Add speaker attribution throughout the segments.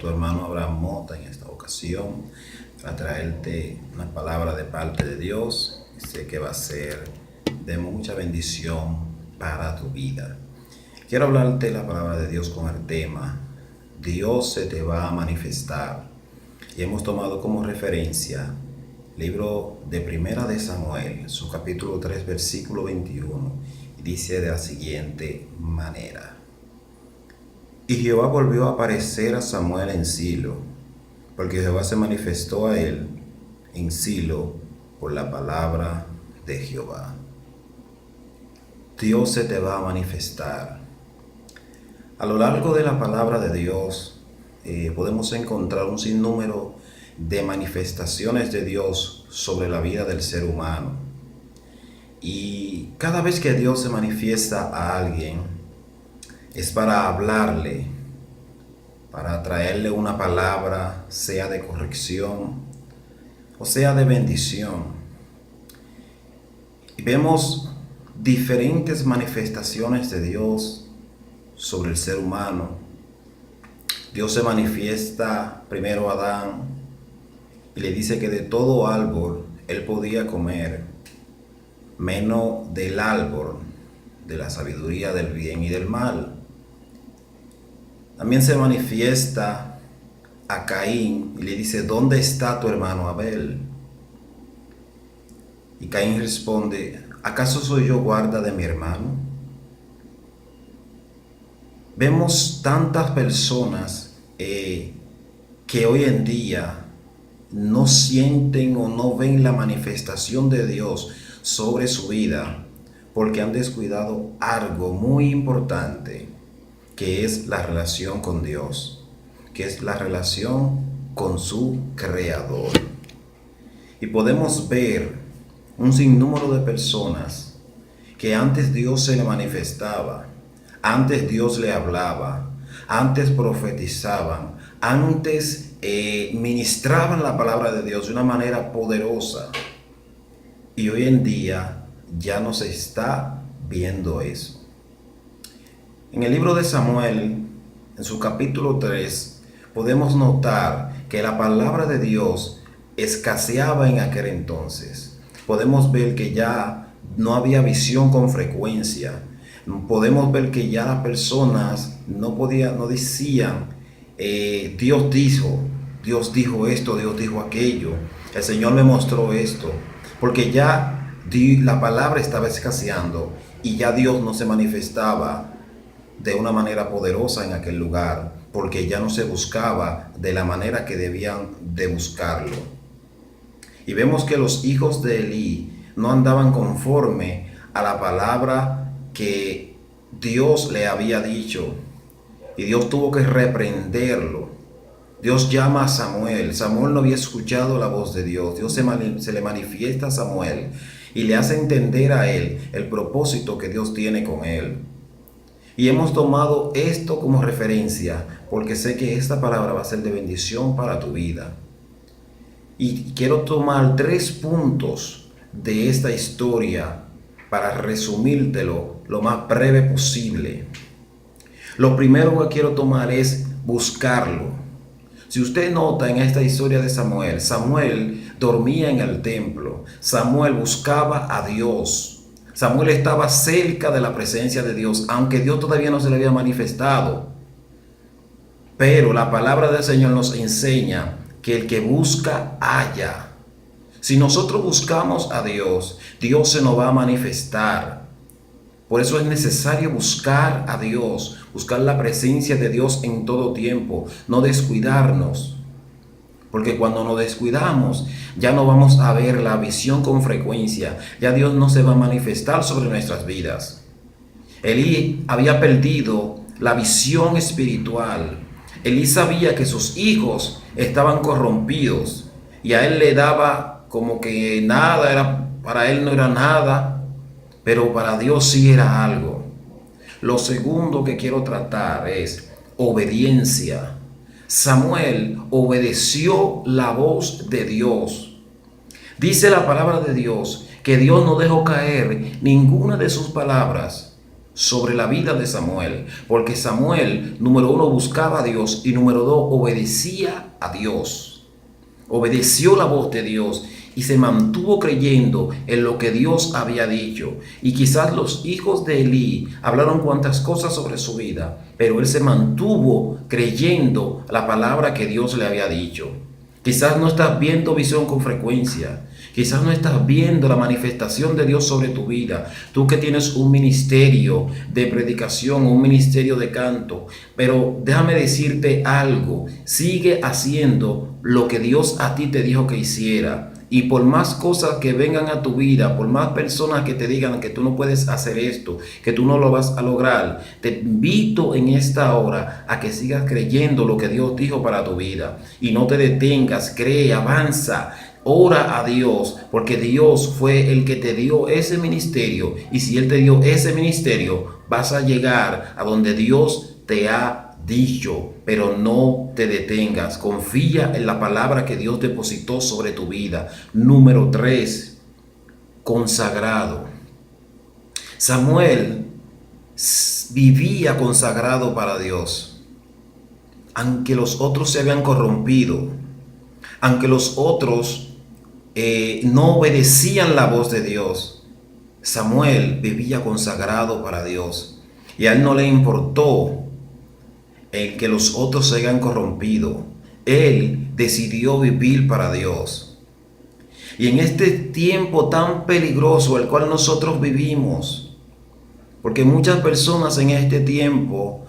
Speaker 1: tu hermano Abraham Mota en esta ocasión para traerte una palabra de parte de Dios. Sé que va a ser de mucha bendición para tu vida. Quiero hablarte la palabra de Dios con el tema Dios se te va a manifestar. Y hemos tomado como referencia el libro de Primera de Samuel, su capítulo 3, versículo 21. Y dice de la siguiente manera: Y Jehová volvió a aparecer a Samuel en Silo, porque Jehová se manifestó a él en Silo por la palabra de Jehová. Dios se te va a manifestar. A lo largo de la palabra de Dios podemos encontrar un sinnúmero de manifestaciones de Dios sobre la vida del ser humano. Y cada vez que Dios se manifiesta a alguien, es para hablarle, para traerle una palabra, sea de corrección o sea de bendición. Y vemos diferentes manifestaciones de Dios sobre el ser humano. Dios se manifiesta primero a Adán y le dice que de todo árbol él podía comer, menos del árbol de la sabiduría del bien y del mal. También se manifiesta a Caín y le dice: ¿dónde está tu hermano Abel? Y Caín responde: ¿acaso soy yo guarda de mi hermano? Vemos tantas personas que hoy en día no sienten o no ven la manifestación de Dios sobre su vida porque han descuidado algo muy importante, que es la relación con Dios, que es la relación con su Creador. Y podemos ver un sinnúmero de personas que antes Dios se le manifestaba, antes Dios le hablaba, antes profetizaban, antes ministraban la palabra de Dios de una manera poderosa. Y hoy en día ya no se está viendo eso. En el libro de Samuel, en su capítulo 3, podemos notar que la palabra de Dios escaseaba en aquel entonces. Podemos ver que ya no había visión con frecuencia. Podemos ver que ya las personas no decían Dios dijo esto, Dios dijo aquello, el Señor me mostró esto, porque ya la palabra estaba escaseando y ya Dios no se manifestaba de una manera poderosa en aquel lugar, porque ya no se buscaba de la manera que debían de buscarlo. Y vemos que los hijos de Elí no andaban conforme a la palabra que Dios le había dicho, y Dios tuvo que reprenderlo. Dios llama a Samuel. Samuel no había escuchado la voz de Dios. Dios se le manifiesta a Samuel y le hace entender a él el propósito que Dios tiene con él. Y hemos tomado esto como referencia porque sé que esta palabra va a ser de bendición para tu vida. Y quiero tomar 3 puntos de esta historia para resumírtelo lo más breve posible. Lo primero que quiero tomar es buscarlo. Si usted nota en esta historia de Samuel, Samuel dormía en el templo. Samuel buscaba a Dios. Samuel estaba cerca de la presencia de Dios, aunque Dios todavía no se le había manifestado. Pero la palabra del Señor nos enseña que el que busca, halla. Si nosotros buscamos a Dios, Dios se nos va a manifestar. Por eso es necesario buscar a Dios, buscar la presencia de Dios en todo tiempo, no descuidarnos. Porque cuando nos descuidamos, ya no vamos a ver la visión con frecuencia, ya Dios no se va a manifestar sobre nuestras vidas. Elí había perdido la visión espiritual. Elí sabía que sus hijos estaban corrompidos y a él le daba como que nada, para él no era nada, pero para Dios sí era algo. Lo segundo que quiero tratar es obediencia. Samuel obedeció la voz de Dios. Dice la palabra de Dios que Dios no dejó caer ninguna de sus palabras sobre la vida de Samuel, porque Samuel, número uno, buscaba a Dios y número dos, obedecía a Dios. Obedeció la voz de Dios y se mantuvo creyendo en lo que Dios había dicho. Y quizás los hijos de Elí hablaron cuantas cosas sobre su vida, pero él se mantuvo creyendo la palabra que Dios le había dicho. Quizás no estás viendo visión con frecuencia. Quizás no estás viendo la manifestación de Dios sobre tu vida. Tú que tienes un ministerio de predicación, un ministerio de canto. Pero déjame decirte algo. Sigue haciendo lo que Dios a ti te dijo que hiciera. Y por más cosas que vengan a tu vida, por más personas que te digan que tú no puedes hacer esto, que tú no lo vas a lograr, te invito en esta hora a que sigas creyendo lo que Dios dijo para tu vida. Y no te detengas, cree, avanza. Ora a Dios, porque Dios fue el que te dio ese ministerio. Y si Él te dio ese ministerio, vas a llegar a donde Dios te ha dicho. Pero no te detengas. Confía en la palabra que Dios depositó sobre tu vida. Número 3, consagrado. Samuel vivía consagrado para Dios. Aunque los otros se habían corrompido, aunque los otros no obedecían la voz de Dios, Samuel vivía consagrado para Dios. Y a él no le importó el que los otros se hayan corrompido. Él decidió vivir para Dios. Y en este tiempo tan peligroso el cual nosotros vivimos, porque muchas personas en este tiempo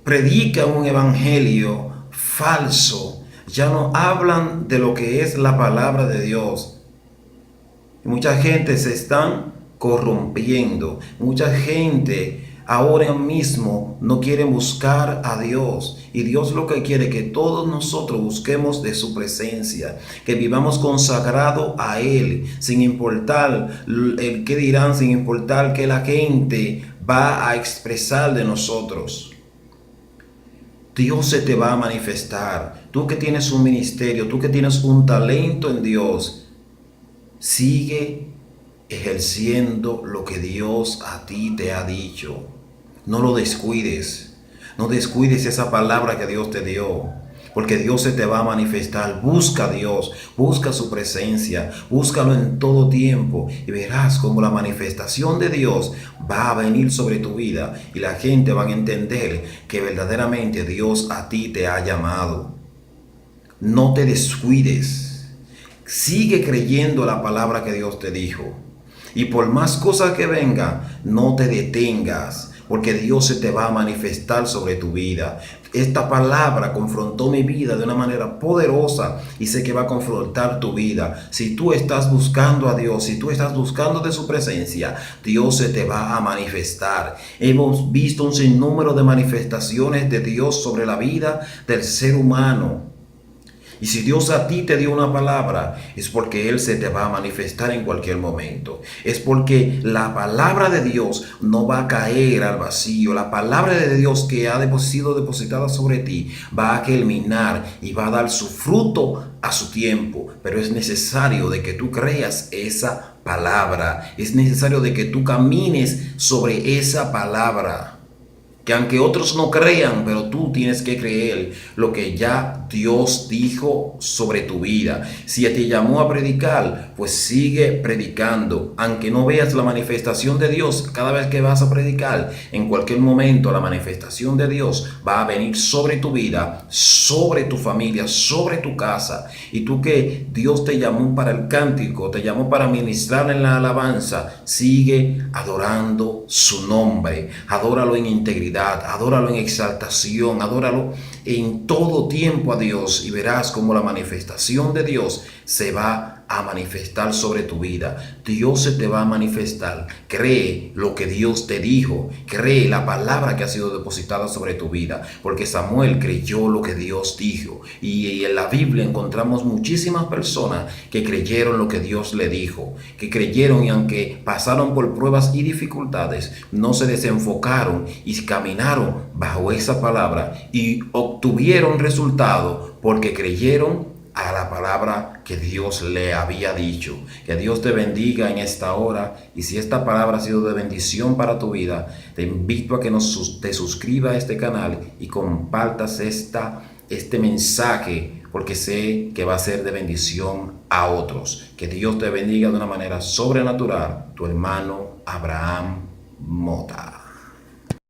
Speaker 1: predican un evangelio falso, ya no hablan de lo que es la palabra de Dios. Mucha gente se están corrompiendo. Mucha gente ahora mismo no quiere buscar a Dios. Y Dios lo que quiere es que todos nosotros busquemos de su presencia, que vivamos consagrado a Él, sin importar el que dirán, sin importar que la gente va a expresar de nosotros. Dios se te va a manifestar. Tú que tienes un ministerio, tú que tienes un talento en Dios, sigue ejerciendo lo que Dios a ti te ha dicho. No lo descuides. No descuides esa palabra que Dios te dio, porque Dios se te va a manifestar. Busca a Dios, busca su presencia, búscalo en todo tiempo y verás cómo la manifestación de Dios va a venir sobre tu vida y la gente va a entender que verdaderamente Dios a ti te ha llamado. No te descuides, sigue creyendo la palabra que Dios te dijo y por más cosas que vengan, no te detengas, porque Dios se te va a manifestar sobre tu vida. Esta palabra confrontó mi vida de una manera poderosa y sé que va a confrontar tu vida. Si tú estás buscando a Dios, si tú estás buscando de su presencia, Dios se te va a manifestar. Hemos visto un sinnúmero de manifestaciones de Dios sobre la vida del ser humano. Y si Dios a ti te dio una palabra, es porque Él se te va a manifestar en cualquier momento. Es porque la palabra de Dios no va a caer al vacío. La palabra de Dios que ha sido depositada sobre ti va a germinar y va a dar su fruto a su tiempo. Pero es necesario de que tú creas esa palabra. Es necesario de que tú camines sobre esa palabra. Que aunque otros no crean, pero tú tienes que creer lo que ya Dios dijo sobre tu vida. Si te llamó a predicar, pues sigue predicando. Aunque no veas la manifestación de Dios cada vez que vas a predicar, en cualquier momento la manifestación de Dios va a venir sobre tu vida, sobre tu familia, sobre tu casa. Y tú que Dios te llamó para el cántico, te llamó para ministrar en la alabanza, sigue adorando su nombre. Adóralo en integridad. Adóralo en exaltación, adóralo en todo tiempo a Dios y verás cómo la manifestación de Dios se va a manifestar sobre tu vida. Dios se te va a manifestar. Cree lo que Dios te dijo. Cree la palabra que ha sido depositada sobre tu vida. Porque Samuel creyó lo que Dios dijo. Y en la Biblia encontramos muchísimas personas que creyeron lo que Dios le dijo. Que creyeron y aunque pasaron por pruebas y dificultades, no se desenfocaron y caminaron bajo esa palabra y obtuvieron resultado porque creyeron a la palabra que Dios le había dicho. Que Dios te bendiga en esta hora, y si esta palabra ha sido de bendición para tu vida, te invito a que te suscribas a este canal y compartas este mensaje, porque sé que va a ser de bendición a otros. Que Dios te bendiga de una manera sobrenatural. Tu hermano Abraham Mota.